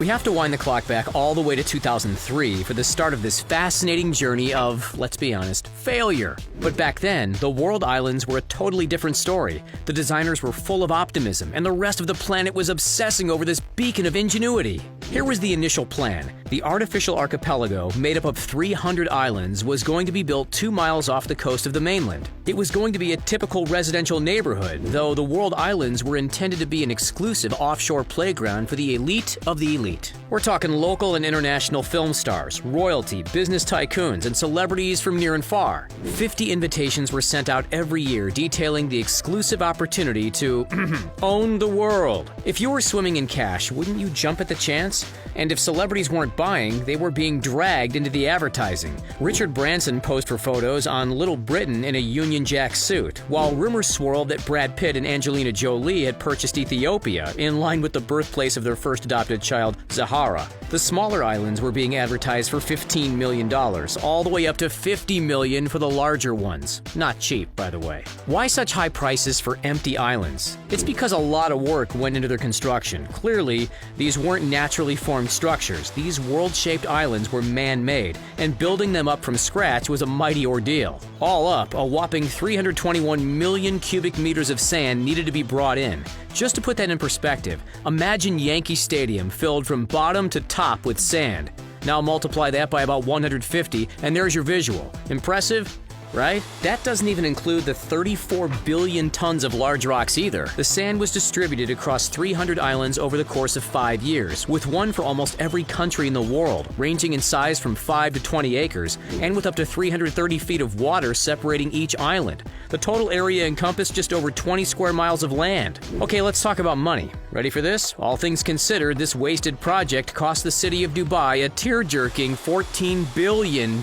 We have to wind the clock back all the way to 2003 for the start of this fascinating journey of, let's be honest, failure. But back then, the world islands were a totally different story. The designers were full of optimism, and the rest of the planet was obsessing over this beacon of ingenuity. Here was the initial plan. The artificial archipelago, made up of 300 islands, was going to be built 2 miles off the coast of the mainland. It was going to be a typical residential neighborhood, though the world islands were intended to be an exclusive offshore playground for the elite of the elite. We're talking local and international film stars, royalty, business tycoons, and celebrities from near and far. 50 invitations were sent out every year detailing the exclusive opportunity to own the world. If you were swimming in cash, wouldn't you jump at the chance? And if celebrities weren't buying, they were being dragged into the advertising. Richard Branson posed for photos on Little Britain in a Union Jack suit, while rumors swirled that Brad Pitt and Angelina Jolie had purchased Ethiopia, in line with the birthplace of their first adopted child, Zahara. The smaller islands were being advertised for $15 million, all the way up to $50 million for the larger ones. Not cheap, by the way. Why such high prices for empty islands? It's because a lot of work went into their construction. Clearly, these weren't naturally formed structures. These world-shaped islands were man-made, and building them up from scratch was a mighty ordeal. All up, a whopping 321 million cubic meters of sand needed to be brought in. Just to put that in perspective, imagine Yankee Stadium filled from bottom to top with sand. Now multiply that by about 150, and there's your visual. Impressive? Right? That doesn't even include the 34 billion tons of large rocks either. The sand was distributed across 300 islands over the course of 5 years, with one for almost every country in the world, ranging in size from 5 to 20 acres, and with up to 330 feet of water separating each island. The total area encompassed just over 20 square miles of land. Okay, let's talk about money. Ready for this? All things considered, this wasted project cost the city of Dubai a tear-jerking $14 billion.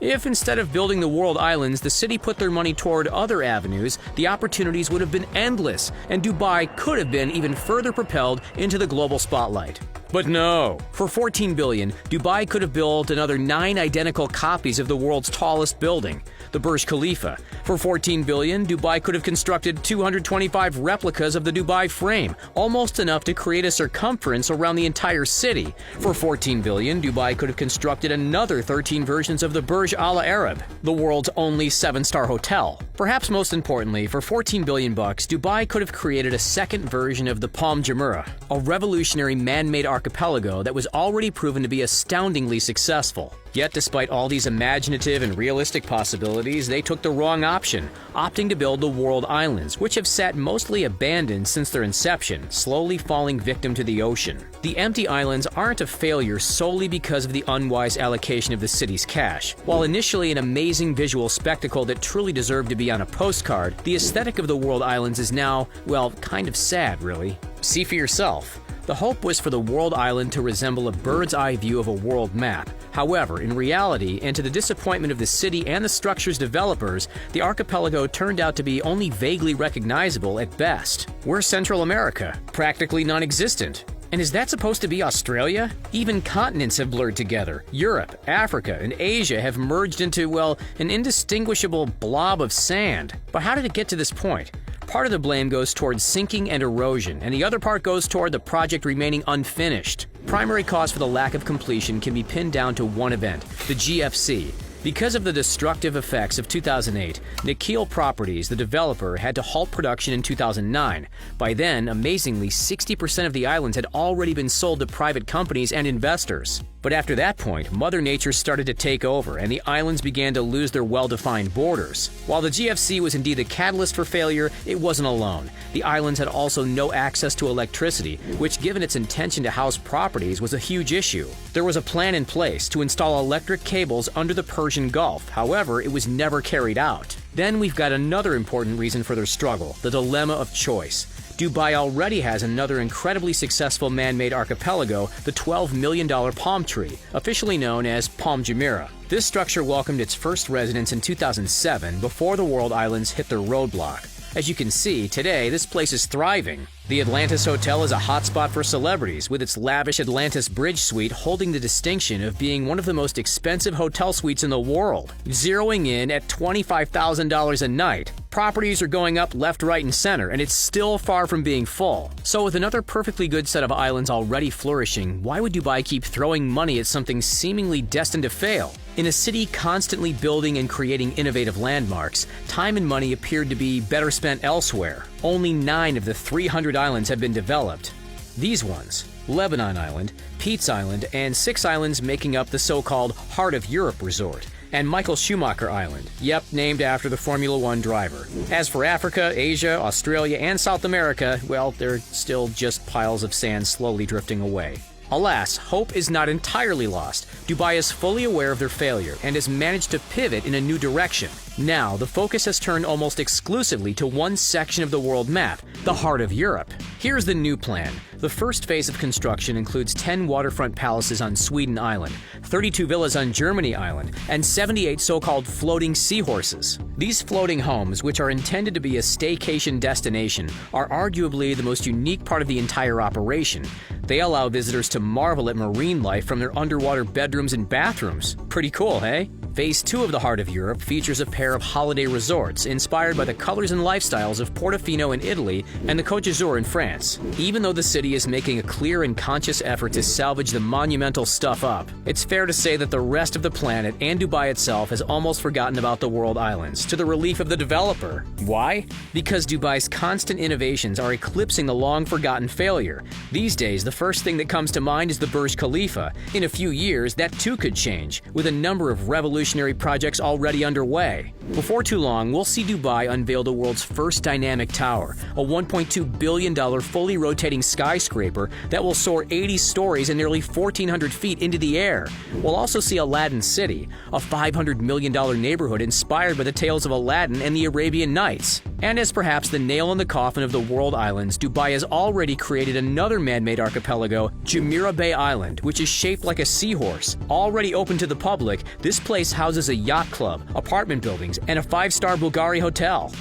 If instead of building the world islands, the city put their money toward other avenues, the opportunities would have been endless, and Dubai could have been even further propelled into the global spotlight. But no. For $14 billion, Dubai could have built another 9 identical copies of the world's tallest building, the Burj-Khalifa. For $14 billion, Dubai could have constructed 225 replicas of the Dubai frame, almost enough to create a circumference around the entire city. For $14 billion, Dubai could have constructed another 13 versions of the Burj Al Arab, the world's only 7-star hotel. Perhaps most importantly, for $14 billion, Dubai could have created a second version of the Palm Jumeirah, a revolutionary man-made archipelago that was already proven to be astoundingly successful. Yet, despite all these imaginative and realistic possibilities, they took the wrong option, opting to build the world islands, which have sat mostly abandoned since their inception, slowly falling victim to the ocean. The empty islands aren't a failure solely because of the unwise allocation of the city's cash. While initially an amazing visual spectacle that truly deserved to be on a postcard, the aesthetic of the world islands is now, well, kind of sad, really. See for yourself. The hope was for the world island to resemble a bird's-eye view of a world map. However, in reality, and to the disappointment of the city and the structure's developers, the archipelago turned out to be only vaguely recognizable at best. We're Central America, practically non-existent. And is that supposed to be Australia? Even continents have blurred together. Europe, Africa, and Asia have merged into, well, an indistinguishable blob of sand. But how did it get to this point? Part of the blame goes towards sinking and erosion, and the other part goes toward the project remaining unfinished. Primary cause for the lack of completion can be pinned down to one event, the GFC. Because of the destructive effects of 2008, Nakheel Properties, the developer, had to halt production in 2009. By then, amazingly, 60% of the islands had already been sold to private companies and investors. But after that point, Mother Nature started to take over, and the islands began to lose their well-defined borders. While the GFC was indeed the catalyst for failure, it wasn't alone. The islands had also no access to electricity, which, given its intention to house properties, was a huge issue. There was a plan in place to install electric cables under the Persian Gulf. However, it was never carried out. Then we've got another important reason for their struggle, the dilemma of choice. Dubai already has another incredibly successful man-made archipelago, the $12 million palm tree, officially known as Palm Jumeirah. This structure welcomed its first residents in 2007 before the world islands hit their roadblock. As you can see, today this place is thriving. The Atlantis Hotel is a hotspot for celebrities, with its lavish Atlantis Bridge suite holding the distinction of being one of the most expensive hotel suites in the world, zeroing in at $25,000 a night. Properties are going up left, right, and center, and it's still far from being full. So with another perfectly good set of islands already flourishing, why would Dubai keep throwing money at something seemingly destined to fail? In a city constantly building and creating innovative landmarks, time and money appeared to be better spent elsewhere. Only 9 of the 300 islands have been developed. These ones, Lebanon Island, Pete's Island, and 6 islands making up the so-called Heart of Europe resort, and Michael Schumacher Island, yep, named after the Formula One driver. As for Africa, Asia, Australia, and South America, well, they're still just piles of sand slowly drifting away. Alas, hope is not entirely lost. Dubai is fully aware of their failure and has managed to pivot in a new direction. Now, the focus has turned almost exclusively to one section of the world map, the Heart of Europe. Here's the new plan. The first phase of construction includes 10 waterfront palaces on Sweden Island, 32 villas on Germany Island, and 78 so-called floating seahorses. These floating homes, which are intended to be a staycation destination, are arguably the most unique part of the entire operation. They allow visitors to marvel at marine life from their underwater bedrooms and bathrooms. Pretty cool, hey? Phase 2 of the Heart of Europe features a pair of holiday resorts inspired by the colors and lifestyles of Portofino in Italy and the Côte d'Azur in France. Even though the city is making a clear and conscious effort to salvage the monumental stuff up, it's fair to say that the rest of the planet and Dubai itself has almost forgotten about the world islands, to the relief of the developer. Why? Because Dubai's constant innovations are eclipsing the long-forgotten failure. These days, the first thing that comes to mind is the Burj-Khalifa. In a few years, that too could change, with a number of revolutionary projects already underway. Before too long, we'll see Dubai unveil the world's first dynamic tower, a $1.2 billion fully rotating skyscraper that will soar 80 stories and nearly 1,400 feet into the air. We'll also see Aladdin City, a $500 million neighborhood inspired by the tales of Aladdin and the Arabian Nights. And as perhaps the nail in the coffin of the world islands, Dubai has already created another man-made archipelago, Jumeirah Bay Island, which is shaped like a seahorse. Already open to the public, this place houses a yacht club, apartment buildings, and a 5-star Bulgari hotel.